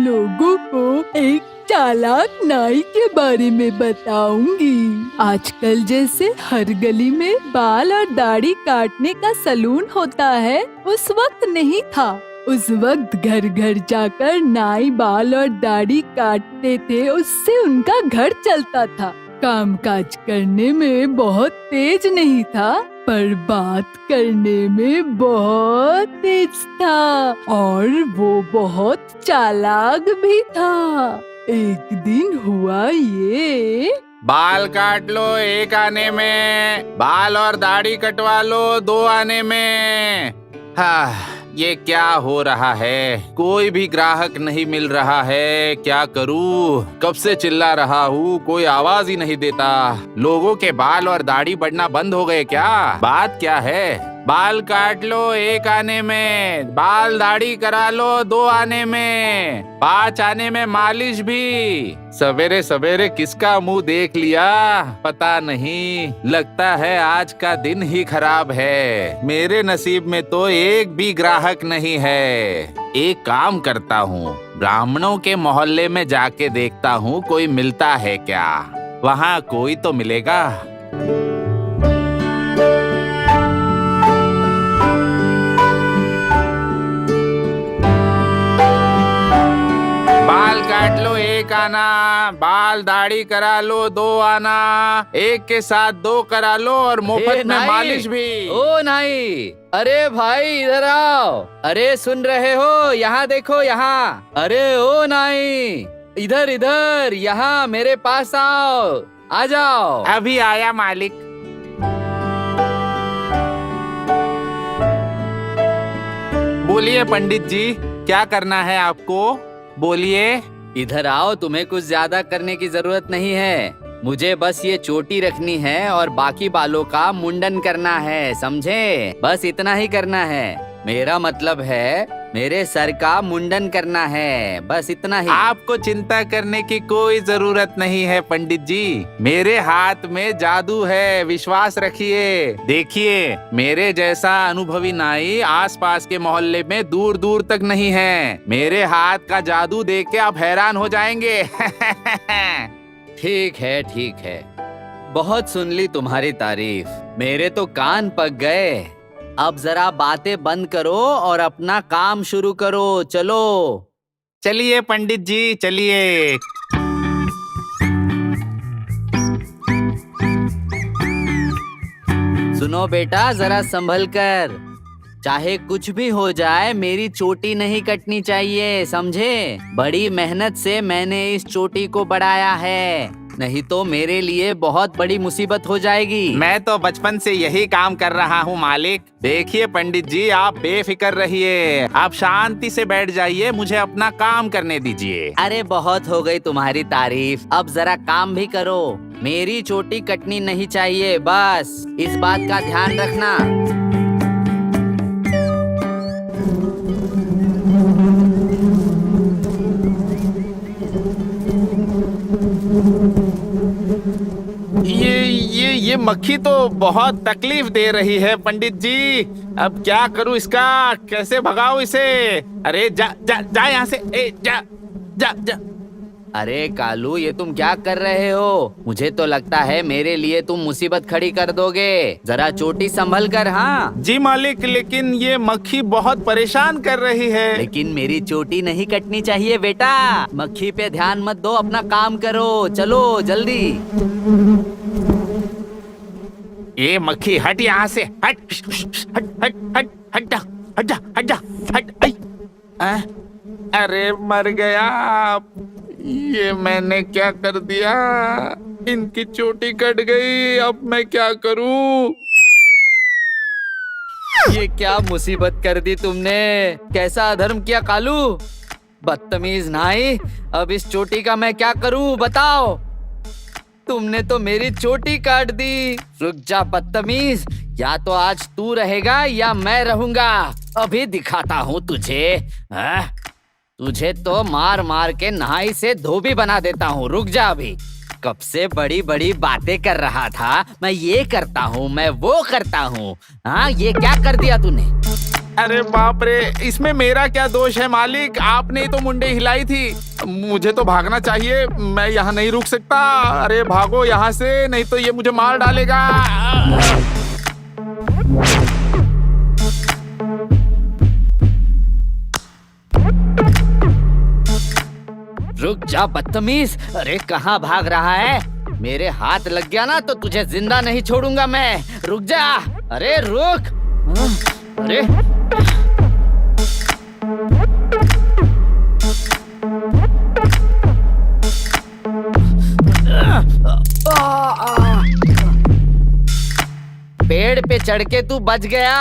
लोगों को एक चालाक नाई के बारे में बताऊंगी। आजकल जैसे हर गली में बाल और दाढ़ी काटने का सलून होता है, उस वक्त नहीं था। उस वक्त घर घर जाकर नाई बाल और दाढ़ी काटते थे, उससे उनका घर चलता था। कामकाज करने में बहुत तेज नहीं था, पर बात करने में बहुत तेज था और वो बहुत चालाक भी था। एक दिन हुआ ये, बाल काट लो 1 आने में, बाल और दाढ़ी कटवा लो 2 आने में। हाँ, ये क्या हो रहा है? कोई भी ग्राहक नहीं मिल रहा है, क्या करूँ? कब से चिल्ला रहा हूँ, कोई आवाज ही नहीं देता। लोगों के बाल और दाढ़ी बढ़ना बंद हो गए क्या? बात क्या है? बाल काट लो 1 आने में, बाल दाढ़ी करा लो 2 आने में, 5 आने में मालिश भी। सवेरे सवेरे किसका मुंह देख लिया पता नहीं। लगता है आज का दिन ही खराब है। मेरे नसीब में तो एक भी ग्राहक नहीं है। एक काम करता हूँ, ब्राह्मणों के मोहल्ले में जाके देखता हूँ कोई मिलता है क्या। वहाँ कोई तो मिलेगा। बाल काट लो 1 आना, बाल दाढ़ी करा लो 2 आना, एक के साथ 2 करा लो और मुफ्त में मालिश भी। ओ नाई, अरे भाई इधर आओ। अरे सुन रहे हो? यहाँ देखो यहाँ। अरे ओ नाई, इधर इधर, यहाँ मेरे पास आओ, आ जाओ। अभी आया मालिक। बोलिए पंडित जी, क्या करना है आपको? बोलिए। इधर आओ, तुम्हें कुछ ज्यादा करने की जरूरत नहीं है। मुझे बस ये चोटी रखनी है और बाकी बालों का मुंडन करना है, समझे? बस इतना ही करना है। मेरा मतलब है मेरे सर का मुंडन करना है, बस इतना ही। आपको चिंता करने की कोई जरूरत नहीं है पंडित जी। मेरे हाथ में जादू है, विश्वास रखिए। देखिए, मेरे जैसा अनुभवी नाई आसपास के मोहल्ले में दूर दूर तक नहीं है। मेरे हाथ का जादू देख के आप हैरान हो जाएंगे। ठीक है, ठीक है, बहुत सुन ली तुम्हारी तारीफ, मेरे तो कान पक गए। अब जरा बातें बंद करो और अपना काम शुरू करो। चलो। चलिए पंडित जी, चलिए। सुनो बेटा, जरा संभल कर। चाहे कुछ भी हो जाए, मेरी चोटी नहीं कटनी चाहिए, समझे? बड़ी मेहनत से मैंने इस चोटी को बढ़ाया है, नहीं तो मेरे लिए बहुत बड़ी मुसीबत हो जाएगी। मैं तो बचपन से यही काम कर रहा हूँ मालिक। देखिए पंडित जी, आप बेफिक्र रहिए, आप शांति से बैठ जाइए, मुझे अपना काम करने दीजिए। अरे बहुत हो गई तुम्हारी तारीफ, अब जरा काम भी करो। मेरी चोटी कटनी नहीं चाहिए, बस इस बात का ध्यान रखना। ये मक्खी तो बहुत तकलीफ दे रही है पंडित जी। अब क्या करूं इसका, कैसे भगाऊं इसे? अरे जा जा जा यहाँ से, जा जा जा। अरे कालू, ये तुम क्या कर रहे हो? मुझे तो लगता है मेरे लिए तुम मुसीबत खड़ी कर दोगे। जरा चोटी संभल कर। हाँ जी मालिक, लेकिन ये मक्खी बहुत परेशान कर रही है। लेकिन मेरी चोटी नहीं कटनी चाहिए बेटा। मक्खी पे ध्यान मत दो, अपना काम करो। चलो जल्दी। ये मक्खी हट यहाँ से, हट हट हट हट हट जा, हट जा, हट जा, हट। अरे मर गया। ये मैंने क्या कर दिया? इनकी चोटी कट गई, अब मैं क्या करूं? ये क्या मुसीबत कर दी तुमने? कैसा अधर्म किया कालू? बदतमीज नाई, अब इस चोटी का मैं क्या करूं, बताओ? तुमने तो मेरी चोटी काट दी। रुक जा बदतमीज, या तो आज तू रहेगा या मैं रहूंगा। अभी दिखाता हूँ तुझे। तुझे तो मार मार के नहाई से धोबी बना देता हूँ। रुक जा अभी। कब से बड़ी बड़ी बातें कर रहा था, मैं ये करता हूँ, मैं वो करता हूँ। हाँ, ये क्या कर दिया तूने? अरे बाप रे, इसमें मेरा क्या दोष है मालिक? आपने ही तो मुंडी हिलाई थी। मुझे तो भागना चाहिए, मैं यहाँ नहीं रुक सकता। अरे भागो यहाँ से, नहीं तो ये मुझे मार डालेगा। रुक जा बदतमीज। अरे कहाँ भाग रहा है? मेरे हाथ लग गया ना तो तुझे जिंदा नहीं छोड़ूंगा मैं। रुक जा। अरे रुक। अरे पेड़ पे चढ़ के तू बच गया।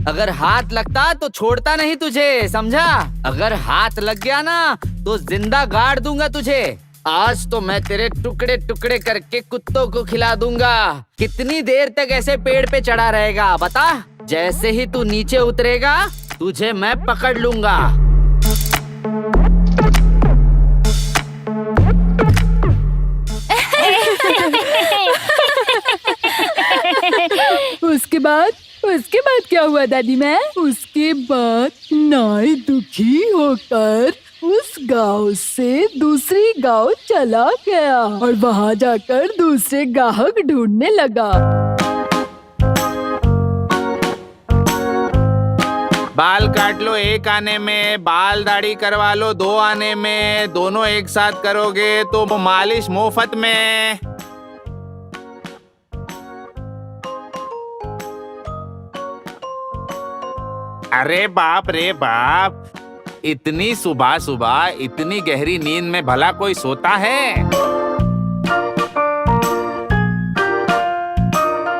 अगर हाथ लगता तो छोड़ता नहीं तुझे, समझा? अगर हाथ लग गया ना तो जिंदा गाड़ दूंगा तुझे। आज तो मैं तेरे टुकड़े टुकड़े करके कुत्तों को खिला दूंगा। कितनी देर तक ऐसे पेड़ पे चढ़ा रहेगा बता? जैसे ही तू नीचे उतरेगा तुझे मैं पकड़ लूंगा। उसके बाद क्या हुआ दादी माँ? उसके बाद नाई दुखी होकर उस गांव से दूसरी गांव चला गया और वहाँ जाकर दूसरे ग्राहक ढूंढने लगा। बाल काट लो एक आने में, बाल दाढ़ी करवा लो 2 आने में। दोनों एक साथ करोगे तो मालिश मुफ्त में। अरे बाप रे बाप, इतनी सुबह सुबह इतनी गहरी नींद में भला कोई सोता है?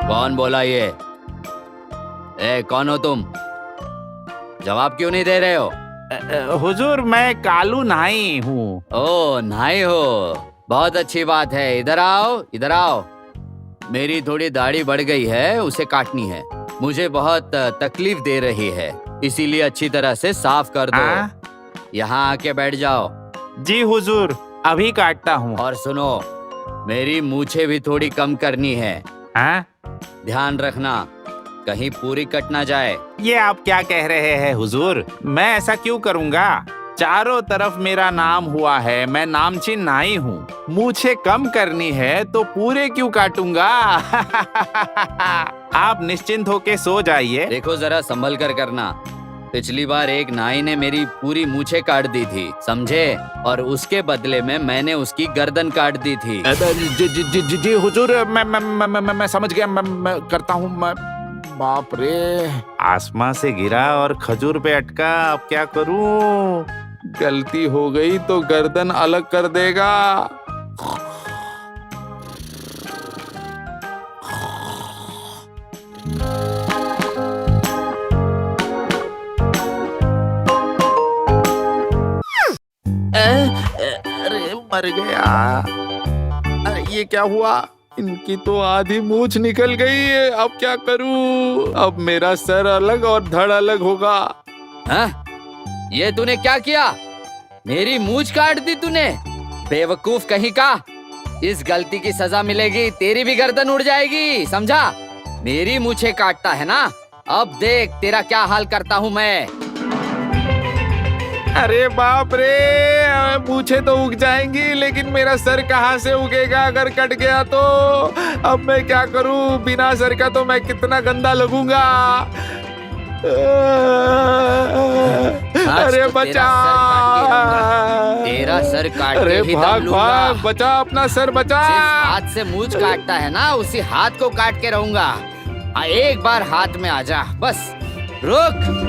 कौन बोला ये? कौन हो तुम? जवाब क्यों नहीं दे रहे हो? हुजूर, मैं कालू नाई हूँ। ओ नाई हो, बहुत अच्छी बात है। इधर आओ, इधर आओ। मेरी थोड़ी दाढ़ी बढ़ गई है, उसे काटनी है। मुझे बहुत तकलीफ दे रही है, इसीलिए अच्छी तरह से साफ कर दो। यहाँ आके बैठ जाओ। जी हुजूर, अभी काटता हूँ। और सुनो, मेरी मूछें भी थोड़ी कम करनी है। ध्यान रखना कहीं पूरी कट ना जाए। ये आप क्या कह रहे हैं हुजूर? मैं ऐसा क्यों करूँगा? चारों तरफ मेरा नाम हुआ है, मैं नामचीन नाई हूँ। मूछें कम करनी है तो पूरे क्यों काटूंगा? आप निश्चिंत होके सो जाइए। देखो जरा संभल कर करना। पिछली बार एक नाई ने मेरी पूरी मूछें काट दी थी, समझे? और उसके बदले में मैंने उसकी गर्दन काट दी थी। जी हुजूर, मैं समझ गया। मैं करता हूँ। बाप रे, आसमां से गिरा और खजूर पे अटका। अब क्या करूं? गलती हो गई तो गर्दन अलग कर देगा। अरे मर गया। अरे ये क्या हुआ? इनकी तो आधी मूछ निकल गई है। अब क्या करूं? अब मेरा सर अलग और धड़ अलग होगा। हाँ? ये तूने क्या किया? मेरी मूछ काट दी तूने, बेवकूफ कहीं का। इस गलती की सजा मिलेगी, तेरी भी गर्दन उड़ जाएगी, समझा? मेरी मूछें काटता है ना? अब देख तेरा क्या हाल करता हूँ मैं। अरे बाप रे, मूछें तो उग जाएंगी, लेकिन मेरा सर कहाँ से उगेगा अगर कट गया तो? अब मैं क्या करूं? बिना सर का तो मैं कितना गंदा लगूंगा। अरे बचा, तेरा सर काट के अरे ही दम भाग लूंगा। भाग, बचा अपना सर, बचा। जिस हाथ से मूछ काटता है ना, उसी हाथ को काट के रहूंगा। एक बार हाथ में आ जा, बस रुक।